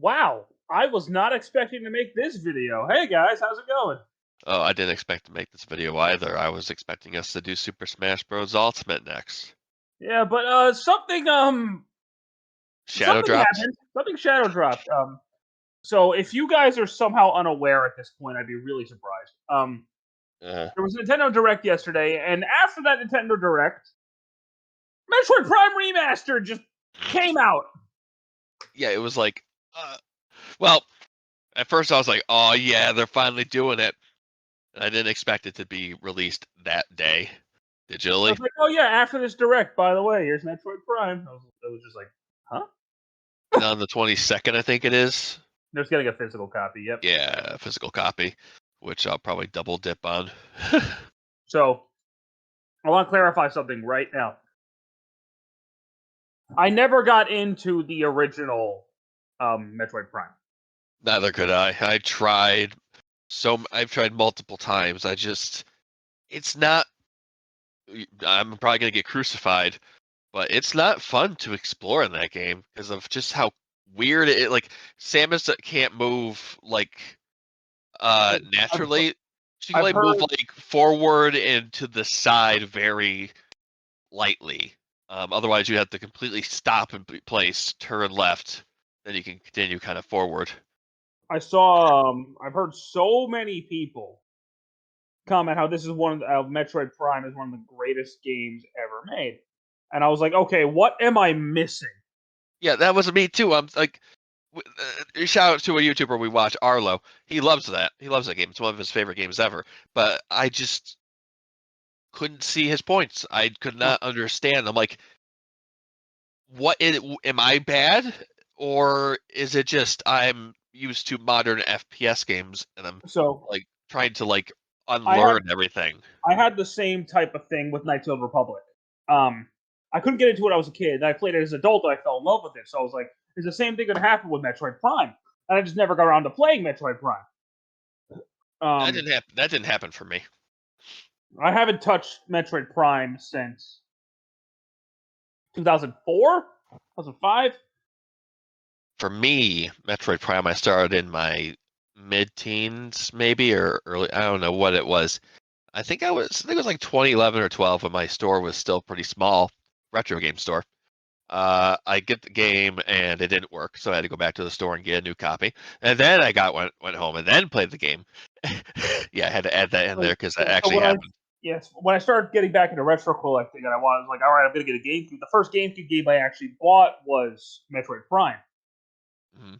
Wow, I was not expecting to make this video. Hey guys, how's it going? Oh, I didn't expect to make this video either. I was expecting us to do Super Smash Bros. Ultimate next. Yeah, but Shadow something dropped? happened. Something shadow dropped. So if you guys are somehow unaware at this point, I'd be really surprised. Uh, There was a Nintendo Direct yesterday, and after that Nintendo Direct, Metroid Prime Remastered just came out. yeah, it was like, well, at first I was like, oh yeah, they're finally doing it. And I didn't expect it to be released that day, I digitally. was like, oh yeah, after this Direct, by the way, here's Metroid Prime. It was just like, huh? And on the 22nd, I think it is. They're just getting a physical copy. Yep. Yeah, physical copy, which I'll probably double dip on. So I want to clarify something right now. I never got into the original Metroid Prime. Neither could I. I've tried multiple times. It's not. I'm probably gonna get crucified, but it's not fun to explore in that game because of just how weird it. Like Samus can't move like I've, naturally. She can I've like move heard. like forward and to the side very lightly. Otherwise, you have to completely stop in place, turn left, then you can continue kind of forward. I saw. I've heard so many people comment how this is one of Metroid Prime is one of the greatest games ever made, and I was like, okay, what am I missing? Yeah, that was me too. I'm like, shout out to a YouTuber we watch, Arlo. He loves that. He loves that game. It's one of his favorite games ever. But I just couldn't see his points. I could not understand. I'm like, am I bad, or is it just I'm used to modern FPS games and I'm So like trying to like I had unlearn everything? I had the same type of thing with Knights of the Republic. Um, I couldn't get into it when I was a kid. And I played it as an adult, and I fell in love with it. So I was like, "Is the same thing going to happen with Metroid Prime?" And I just never got around to playing Metroid Prime. That Um, didn't happen. That didn't happen for me. I haven't touched Metroid Prime since 2004, 2005. For me, Metroid Prime, I started in my mid-teens, maybe, or early. I don't know what it was. I think it was like 2011 or 12 when my store was still pretty small, retro game store. I get the game and it didn't work, so I had to go back to the store and get a new copy. And then went home and then played the game. Yeah, I had to add that in there because that So actually happened. when I started getting back into retro collecting, and I was like, all right, I'm gonna get a GameCube. The first GameCube game I actually bought was Metroid Prime, Mhm.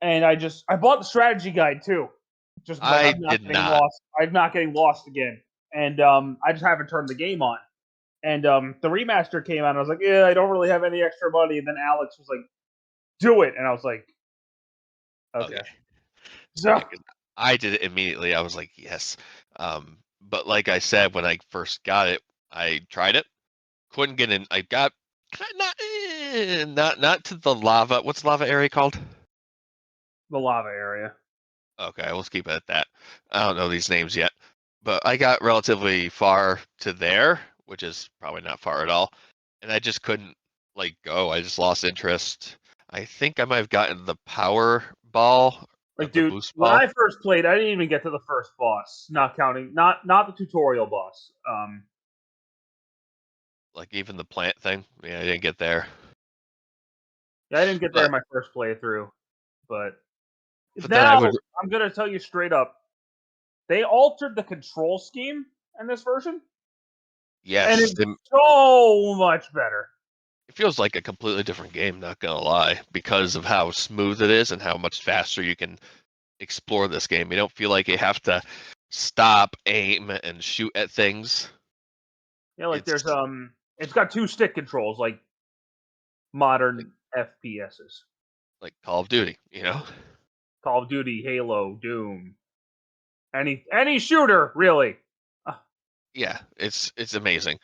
and I bought the strategy guide too, just like I I'm not did getting not. lost. I'm not getting lost again, and I just haven't turned the game on. And the remaster came out, and I was like, yeah, I don't really have any extra money. And then Alex was like, do it, and I was like, okay. Okay. So Yeah, 'cause I did it immediately. I was like, yes. But like I said, when I first got it, I tried it. Couldn't get in. I got not to the lava. What's the lava area called? the lava area. Okay, let's keep it at that. I don't know these names yet, but I got relatively far to there, which is probably not far at all, and I just couldn't like go. I just lost interest. I think I might have gotten the power ball or Like, the dude, boost when ball, I first played, I didn't even get to the first boss, not counting, not the tutorial boss. like even the plant thing. Yeah, I didn't get there. Yeah, I didn't get there But in my first playthrough, but then I now would, I'm gonna tell you straight up, they altered the control scheme in this version, and yes, it's so much better. it feels like a completely different game, not gonna lie, because of how smooth it is and how much faster you can explore this game. You don't feel like you have to stop, aim, and shoot at things. Yeah, like there's It's it's got two stick controls like like modern FPSs, like Call of Duty, you know? Call of Duty, Halo, Doom, any shooter really. Uh, Yeah, it's amazing.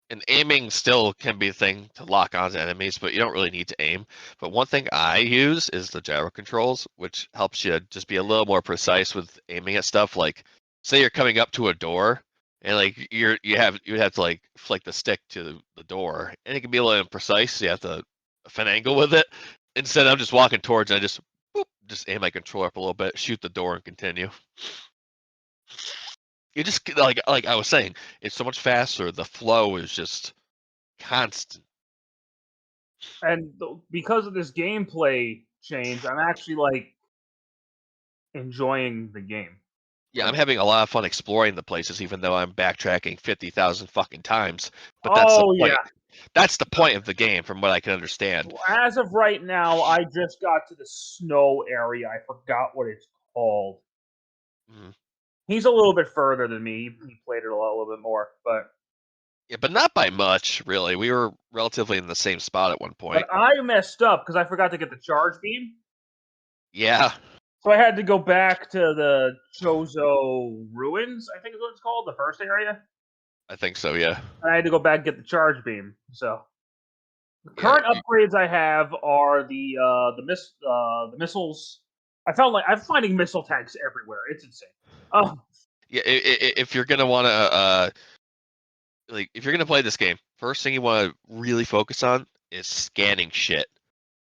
And aiming still can be a thing to lock onto enemies, but you don't really need to aim. But one thing I use is the gyro controls, which helps you just be a little more precise with aiming at stuff. Like, say you're coming up to a door, and like you have to like flick the stick to the door, and it can be a little imprecise. So you have to finagle with it. Instead, I'm just walking towards, and I just boop, just aim my controller up a little bit, shoot the door, and continue. You just like I was saying, it's so much faster. The flow is just constant. And because of this gameplay change, I'm actually like enjoying the game. Yeah, I'm Like, having a lot of fun exploring the places, even though I'm backtracking 50,000 fucking times. But that's the oh point. yeah. That's the point of the game, from what I can understand. As of right now, I just got to the snow area. I forgot what it's called. Mhm. He's a little bit further than me. He played it a little bit more, Yeah, but not by much, really. We were relatively in the same spot at one but point. I messed up because I forgot to get the charge beam. Yeah, So I had to go back to the Chozo ruins. I think is what it's called, the first area. I think so. Yeah, And I had to go back and get the charge beam. So the yeah. current upgrades I have are the missiles. I'm finding missile tanks everywhere. It's insane. Oh, Yeah, if you're gonna want to like if you're gonna play this game, first thing you want to really focus on is scanning shit.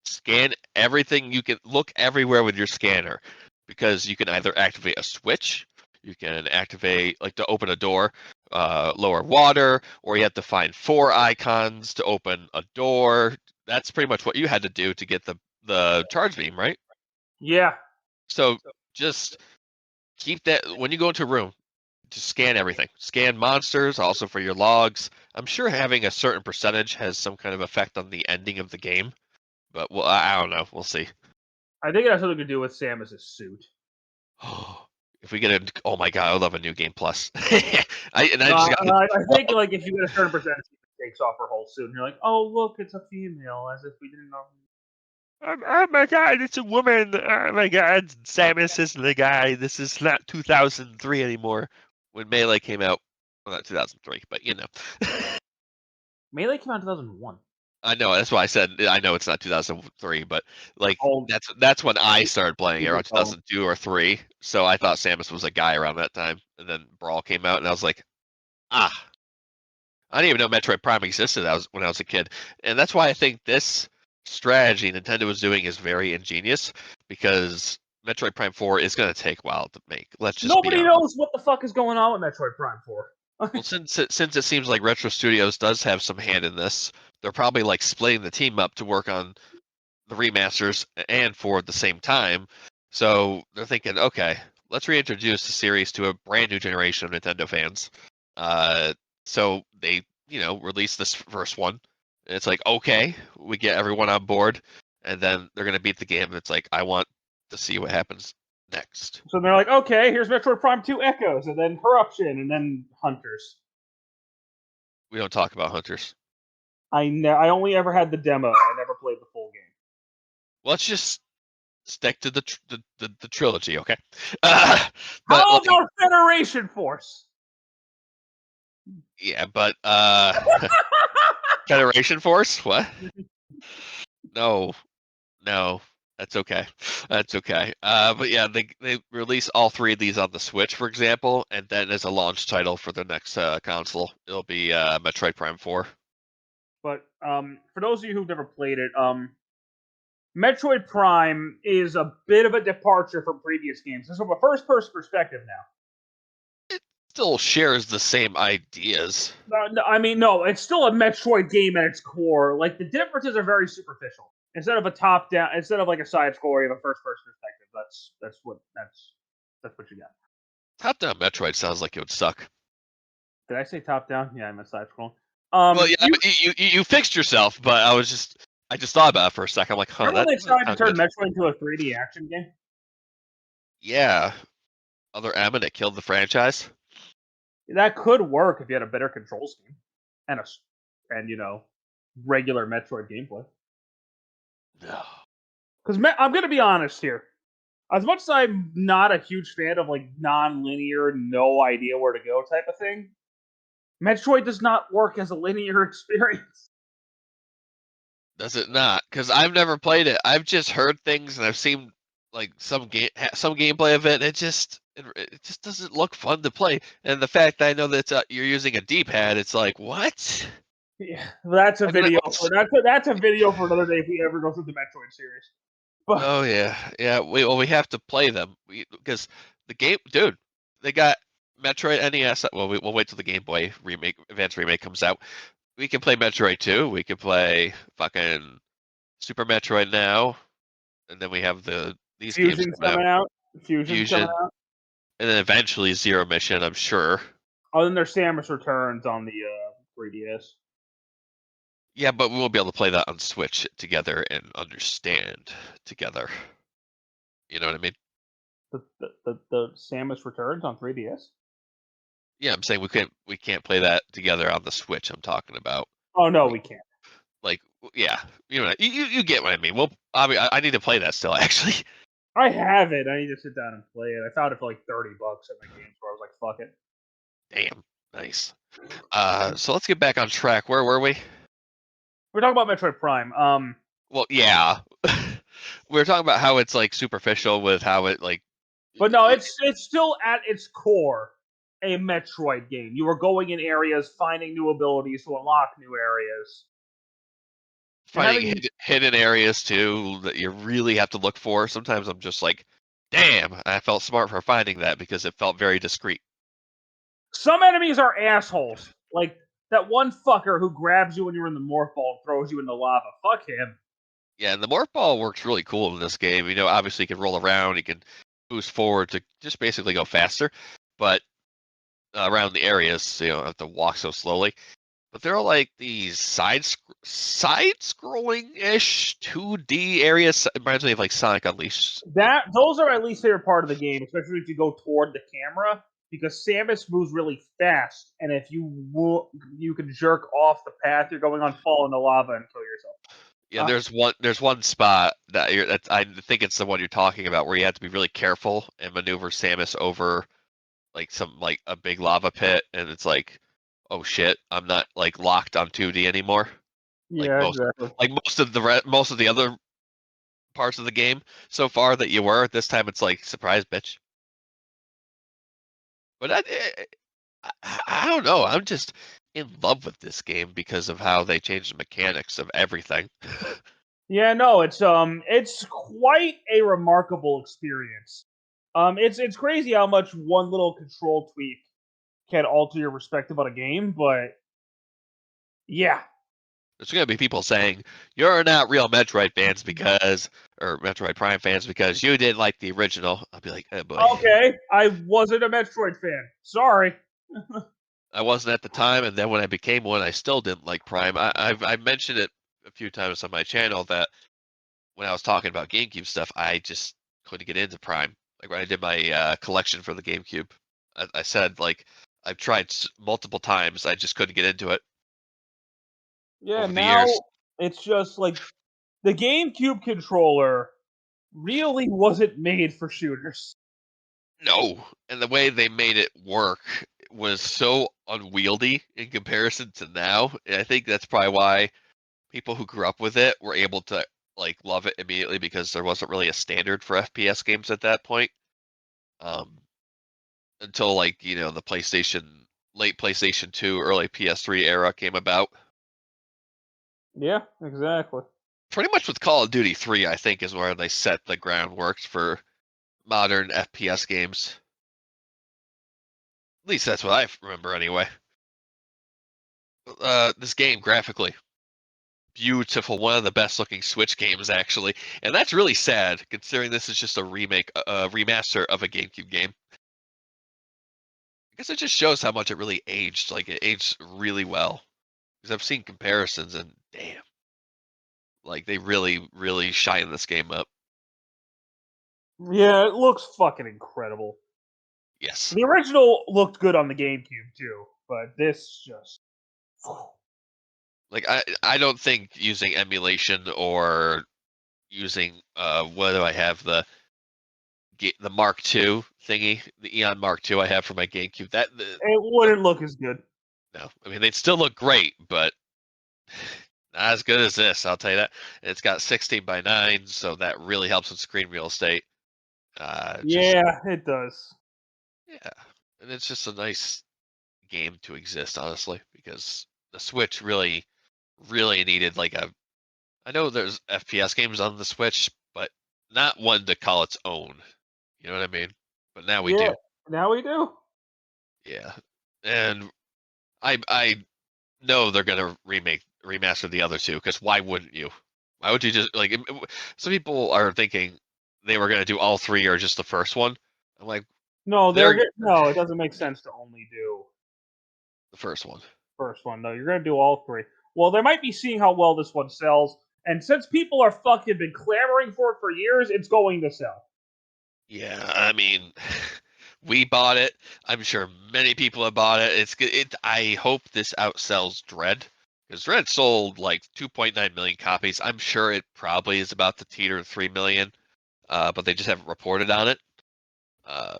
Scan everything you can, look everywhere with your scanner, because you can either activate a switch, you can activate like to open a door, lower water, or you have to find 4 icons to open a door. That's pretty much what you had to do to get the charge beam, right? yeah. So just keep that when you go into a room. Just scan everything. Scan monsters, also for your logs. I'm sure having a certain percentage has some kind of effect on the ending of the game, but well, I don't know. We'll see. I think it has something to do with Samus's suit. If we get a, oh my god, I love a new game plus. I No, just got I think like if you get a certain percentage, it takes off her whole suit, and you're like, oh look, it's a female, as if we didn't know. oh my god, it's a woman. Oh my god, Samus is the guy. This is not 2003 anymore. When Melee came out, well, not 2003, but you know. Melee came out in 2001. I know that's why I said I know it's not 2003, but like Oh, that's when I started playing it, years around ago. 2002 or three. So I thought Samus was a guy around that time, and then Brawl came out, and I was like, ah, I didn't even know Metroid Prime existed. When I was a kid, and that's why I think this strategy Nintendo was doing is very ingenious, because Metroid Prime 4 is going to take a while to make. Let's just be Nobody honest. knows what the fuck is going on with Metroid Prime 4. Well, since it seems like Retro Studios does have some hand in this, they're probably like splitting the team up to work on the remasters and 4 at the same time. So they're thinking, okay, let's reintroduce the series to a brand new generation of Nintendo fans. Uh, so they, release this first one. And it's like, okay, we get everyone on board, and then they're gonna beat the game. And it's like, I want to see what happens next. So they're like, okay, here's Metroid Prime 2 Echoes, and then Corruption, and then Hunters. We don't talk about Hunters. I only ever had the demo. I never played the full game. Let's just stick to the trilogy, okay? But How like, about Federation Force? yeah, but Federation Force, what? No, no, that's okay. That's okay. But yeah, they release all 3 of these on the Switch, for example, and then as a launch title for the next console, it'll be Metroid Prime 4. But for those of you who've never played it, Metroid Prime is a bit of a departure from previous games. It's from a first-person perspective now. Still shares the same ideas. No, it's still a Metroid game at its core. Like the differences are very superficial. Instead of a top-down, instead of like a side scroller, you have a first-person perspective. That's what you got. Top-down Metroid sounds like it would suck. Did I say top-down? Yeah, I meant side scroll. Well, yeah, You you fixed yourself, but I just thought about it for a second. I'm like, huh, remember that when they doesn't tried to sound turn good. Metroid into a 3D action game? Yeah, other M and it killed the franchise. That could work if you had a better control scheme and regular Metroid gameplay. No. Because I'm gonna be honest here. As much as I'm not a huge fan of like non-linear, no idea where to go type of thing, Metroid does not work as a linear experience. Does it not? Because I've never played it. I've just heard things and I've seen like some gameplay of it. And it just doesn't look fun to play. And the fact that I know that you're using a D-pad, it's like, what? Yeah, that's a I mean, video for that's a video for another day if we ever go through the Metroid series. But Oh yeah. We have to play them because the game, dude. They got Metroid NES. Well, we'll wait till the Game Boy remake, Advance remake comes out. We can play Metroid 2. We can play fucking Super Metroid now, and then we have these games Fusion's coming coming out. out. Fusion's coming Fusion, out. and then eventually Zero Mission. I'm sure. Oh, then there's Samus Returns on the 3DS. Yeah, but we won't be able to play that on Switch together and understand together. You know what I mean? The Samus Returns on 3DS. Yeah, I'm saying we can't play that together on the Switch. I'm talking about. Oh no, Like, we can't. like yeah, you get what I mean. Well, I need to play that still actually. I have it. I need to sit down and play it. I found it for like $30 at my game store. I was like, fuck it. Damn, nice. So let's get back on track. Where were we? We're talking about Metroid Prime. Well, yeah, we were talking about how it's like superficial with how it like. But no, it's still at its core a Metroid game. You are going in areas, finding new abilities to unlock new areas, and Finding having hidden areas too that you really have to look for. Sometimes I'm just like, damn, I felt smart for finding that because it felt very discreet. some enemies are assholes. Like that one fucker who grabs you when you're in the morph ball and throws you in the lava. Fuck him. Yeah, and the morph ball works really cool in this game. Obviously you can roll around, you can boost forward to just basically go faster, but around the areas, you don't have to walk so slowly. But they're like these side scrolling ish 2D areas. It reminds me of like Sonic Unleashed. Those are my least favorite part of the game, especially if you go toward the camera, because Samus moves really fast, and if you can jerk off the path you're going on, fall in the lava, and kill yourself. Yeah, there's one spot I think it's the one you're talking about where you have to be really careful and maneuver Samus over like a big lava pit, and it's like, oh shit, I'm not like locked on 2D anymore. Like Yeah, most exactly. like most of the other parts of the game so far that you were. This time it's like surprise, bitch. But I don't know. I'm just in love with this game because of how they changed the mechanics of everything. Yeah, no, it's quite a remarkable experience. It's crazy how much one little control tweak can alter your perspective on a game, but yeah, There's gonna be people saying you're not real Metroid fans or Metroid Prime fans because you didn't like the original. I'll be like, oh boy, okay, I wasn't a Metroid fan. Sorry. I wasn't at the time, and then when I became one, I still didn't like Prime. I've mentioned it a few times on my channel that when I was talking about GameCube stuff, I just couldn't get into Prime. Like when I did my collection for the GameCube, I said like I've tried multiple times, I just couldn't get into it Yeah, over the years. now it's just like the GameCube controller really wasn't made for shooters. No, and the way they made it work was so unwieldy in comparison to now. And I think that's probably why people who grew up with it were able to like love it immediately because there wasn't really a standard for FPS games at that point. Um, until like the late PlayStation 2, early PS3 era came about. Yeah, exactly. Pretty much with Call of Duty 3, I think, is where they set the groundwork for modern FPS games. At least that's what I remember anyway. This game graphically beautiful, one of the best looking Switch games actually, and that's really sad considering this is just a remaster of a GameCube game. I guess it just shows how much it really aged. Like it aged really well because I've seen comparisons and damn, like they really, really shine this game up. Yeah, it looks fucking incredible. Yes, The original looked good on the GameCube too, but this just like I don't think using emulation or using what do I have the Mark II thingy, the Eon Mark II I have for my GameCube. it wouldn't look as good. No, I mean they'd still look great, but not as good as this. I'll tell you that. It's got 16 by 9, so that really helps with screen real estate. Just Yeah, it does. yeah, and it's just a nice game to exist, honestly, because the Switch really, really needed like a. I know there's FPS games on the Switch, but not one to call its own. You know what I mean? But now we Yeah, do. now we do. Yeah. And I know they're gonna remaster the other two, because why wouldn't you? Why would you just like? Some people are thinking they were gonna do all three or just the first one. I'm like, No, they're no. It doesn't make sense to only do the first one. first one though. You're gonna do all three. Well, they might be seeing how well this one sells, and since people are fucking been clamoring for it for years, it's going to sell. Yeah, I mean, we bought it. I'm sure many people have bought it. It's good. I hope this outsells Dread, because Dread sold like 2.9 million copies. I'm sure it probably is about to teeter 3 million, but they just haven't reported on it. Uh,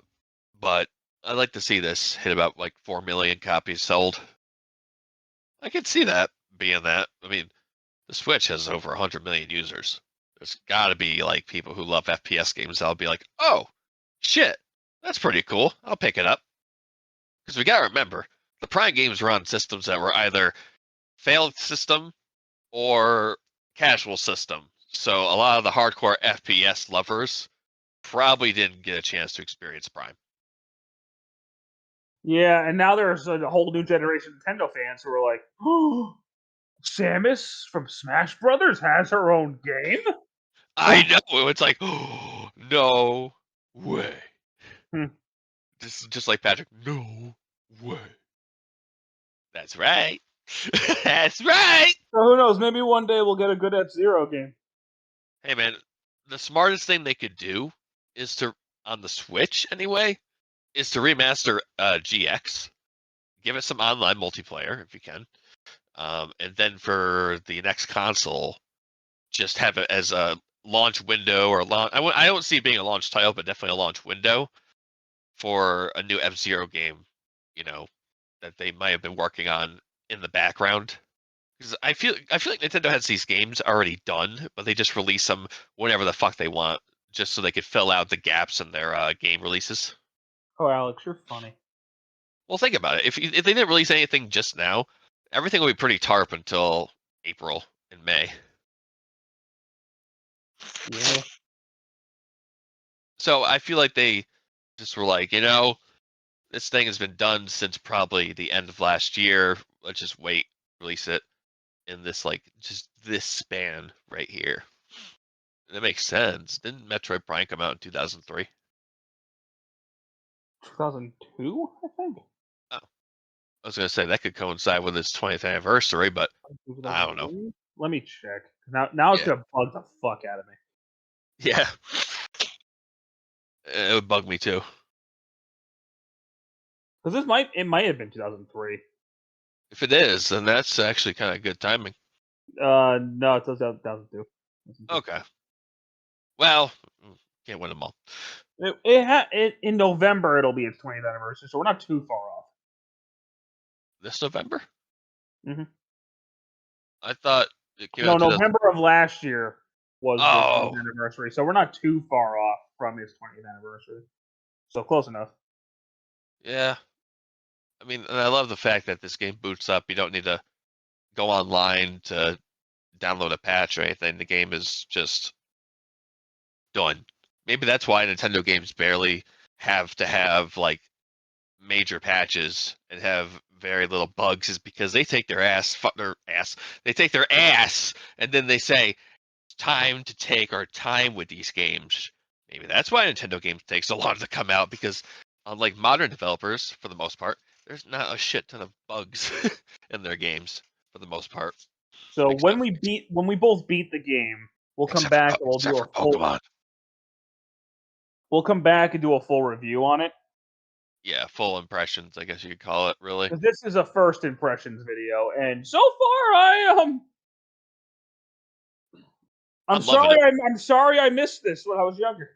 but I'd like to see this hit about like 4 million copies sold. I could see that being that. I mean, the Switch has over 100 million users. There's got to be like people who love FPS games that'll be like, oh, shit, that's pretty cool. I'll pick it up. Because we got to remember, the Prime games were on systems that were either failed system or casual system. So a lot of the hardcore FPS lovers probably didn't get a chance to experience Prime. Yeah, and now there's a whole new generation of Nintendo fans who are like, "Oh, Samus from Smash Brothers has her own game." I know. It's like, oh, no way. Hmm. Just like Patrick, no way. That's right. That's right. So who knows? Maybe one day we'll get a good F-Zero game. Hey man, the smartest thing they could do is to, on the Switch anyway, is to remaster GX, give it some online multiplayer if you can, and then for the next console, just have it as a launch window or launch. I don't see it being a launch title, but definitely a launch window for a new F-Zero game. You know, that they might have been working on in the background. Because I feel like Nintendo has these games already done, but they just release them whenever the fuck they want, just so they could fill out the gaps in their game releases. Oh, Alex, you're funny. Well, think about it. If they didn't release anything just now, everything would be pretty tarp until April and May. Yeah. So I feel like they just were like, this thing has been done since probably the end of last year. Let's just wait, release it in this like just this span right here. That makes sense. Didn't Metroid Prime come out in 2003? 2002, I think. Oh, I was gonna say that could coincide with its 20th anniversary, but I don't know. 2003. Let me check. Now it's Yeah, gonna bug the fuck out of me. yeah, it would bug me too. Because it might have been 2003. If it is, then that's actually kind of good timing. No, it says 2002. Okay, well, can't win them all. In November it'll be its 20th anniversary, so we're not too far off. This November? Hmm. I thought it came out No, in 2000. November of last year was the 20th Oh, anniversary, so we're not too far off from its 20th anniversary. So close enough. yeah. I mean, and I love the fact that this game boots up. You don't need to go online to download a patch or anything. The game is just done. Maybe that's why Nintendo games barely have to have like major patches and have very little bugs, is because they take their ass, fuck their ass, they take their ass, and then they say it's time to take our time with these games. Maybe that's why Nintendo games take so long to come out, because unlike modern developers, for the most part, there's not a shit ton of bugs in their games for the most part, So except when we both beat the game, except for Pokemon. we'll come back and do a full review on it. Yeah, full impressions, I guess you could call it. Really, Because this is a first impressions video, and so far I'm loving it. I'm sorry I missed this when I was younger.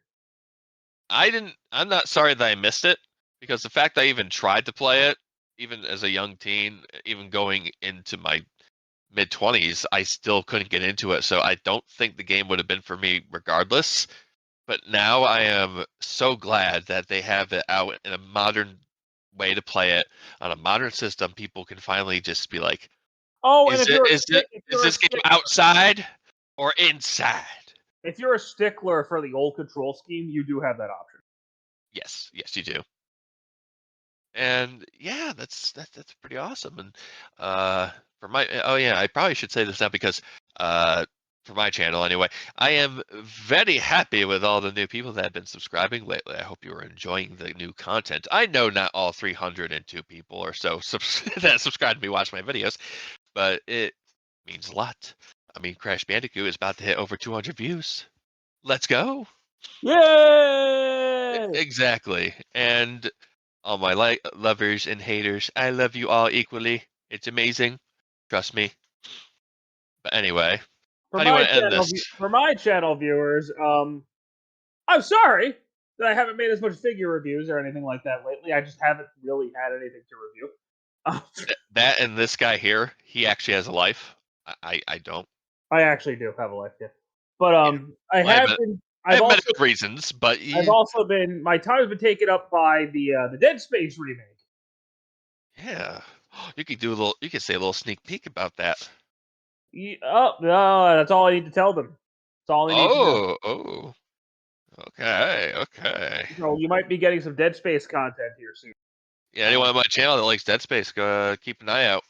I'm not sorry that I missed it, because the fact I even tried to play it, even as a young teen, even going into my mid 20s, I still couldn't get into it. So I don't think the game would have been for me regardless. But now I am so glad that they have it out in a modern way to play it on a modern system. People can finally just be like, Oh, and if you're a is stick, if is you're a this game stick, outside or inside? If you're a stickler for the old control scheme, you do have that option. Yes, yes, you do. And yeah, that's pretty awesome. And for my oh yeah, I probably should say this now because uh for my channel anyway, I am very happy with all the new people that have been subscribing lately. I hope you are enjoying the new content. I know not all 302 people or so that subscribe to me watch my videos, but it means a lot. I mean, Crash Bandicoot is about to hit over 200 views. Let's go. Yay! Exactly. And all my lovers and haters, I love you all equally. It's amazing. Trust me. But anyway, how do you want to end this? For my channel viewers, I'm sorry that I haven't made as much figure reviews or anything like that lately. I just haven't really had anything to review. That and this guy here, he actually has a life. I don't. I actually do have a life, yeah. But Yeah. I Well, have been. I have medical reasons, but I've also been. My time's been taken up by the Dead Space remake. yeah. You could do a little. You could say a little sneak peek about that. Oh no, that's all I need to tell them. That's all I need to know. Oh. Okay, okay. So you might be getting some Dead Space content here soon. Yeah, anyone on my channel that likes Dead Space, go keep an eye out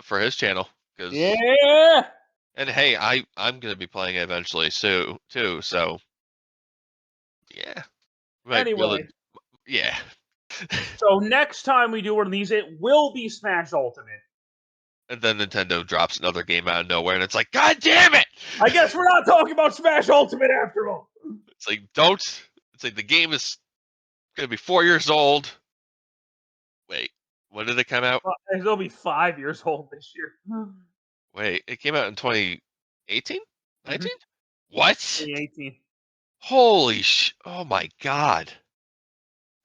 for his channel. Cause, Yeah. and hey, I'm gonna be playing it eventually too. So yeah, might be able to, Anyway, yeah. so next time we do one of these, it will be Smash Ultimate. And then Nintendo drops another game out of nowhere, and it's like, God damn it! I guess we're not talking about Smash Ultimate after all. It's like don't. It's like the game is gonna be 4 years old. Wait, when did it come out? It'll be 5 years old this year. Wait, it came out in 2018, Mhm. 19. What? 2018. Holy sh! Oh my god.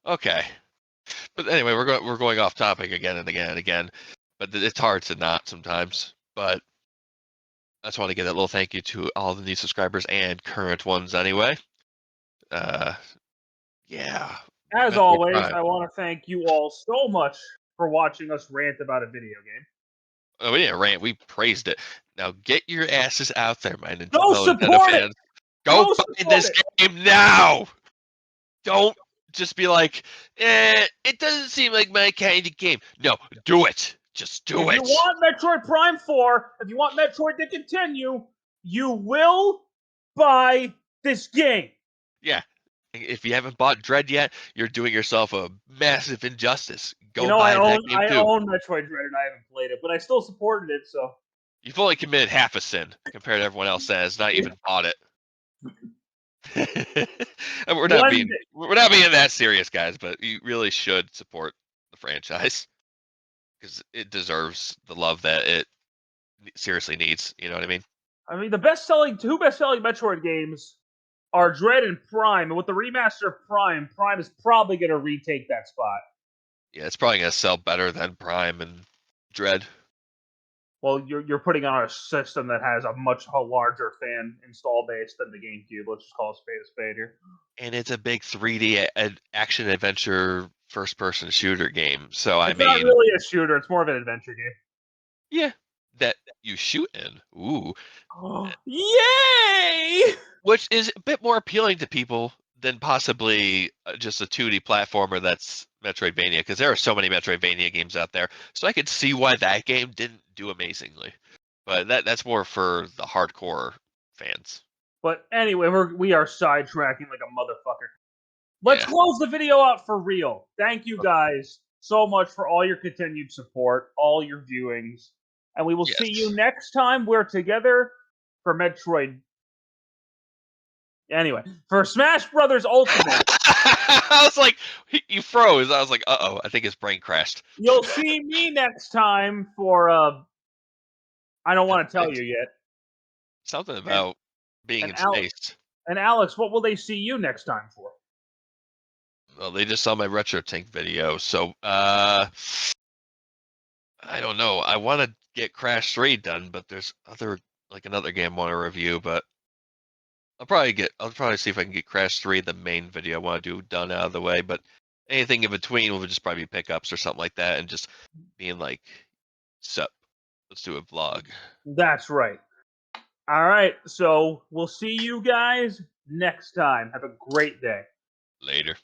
Okay. But anyway, we're going off topic again and again and again. But it's hard to not sometimes. But I just want to give that little thank you to all the new subscribers and current ones anyway. Uh, yeah. As Metroid always, Prime. I want to thank you all so much for watching us rant about a video game. Oh, we didn't rant. We praised it. Now get your asses out there, my Go fellow Nintendo support it. fans. Go Go buy support this it. game now. Don't just be like, it doesn't seem like my kind of game. No, do it. Just do If you it. want Metroid Prime 4, if you want Metroid to continue, you will buy this game. Yeah. If you haven't bought Dread yet, you're doing yourself a massive injustice. You Go know, buy that game I too. own Metroid Dread and I haven't played it, but I still supported it. So You've only committed half a sin compared to everyone else that has not even bought it. And one we're not being that serious, guys, but you really should support the franchise because it deserves the love that it seriously needs. You know what I mean? I mean, the two best-selling Metroid games are Dread and Prime, and with the remaster of Prime, Prime is probably going to retake that spot. Yeah, it's probably gonna sell better than Prime and Dread. Well, you're putting on a system that has a much larger fan install base than the GameCube. Let's just call a spade here. And it's a big 3D action adventure first person shooter game. So I It's not mean, really a shooter; it's more of an adventure game. yeah, that you shoot in. Ooh, Yay! which is a bit more appealing to people than possibly just a 2D platformer that's Metroidvania, because there are so many Metroidvania games out there. So I could see why that game didn't do amazingly. But that's more for the hardcore fans. But anyway, we are sidetracking like a motherfucker. Let's Yeah. close the video out for real. Thank you guys so much for all your continued support, all your viewings, and we will see you Yes. next time we're together for Metroid. Anyway, for Smash Brothers Ultimate. I was like, you froze. I was like, uh-oh, I think his brain crashed. You'll see me next time for I don't want to tell you yet. Something And about being in Alex, space. and Alex, what will they see you next time for? Well, they just saw my Retro Tank video, so I don't know. I want to get Crash 3 done, but there's another game I want to review, but I'll probably see if I can get Crash 3, the main video I want to do, done out of the way, but anything in between will just probably be pickups or something like that, and just being like, sup, let's do a vlog. That's right. All right, so we'll see you guys next time. Have a great day. Later.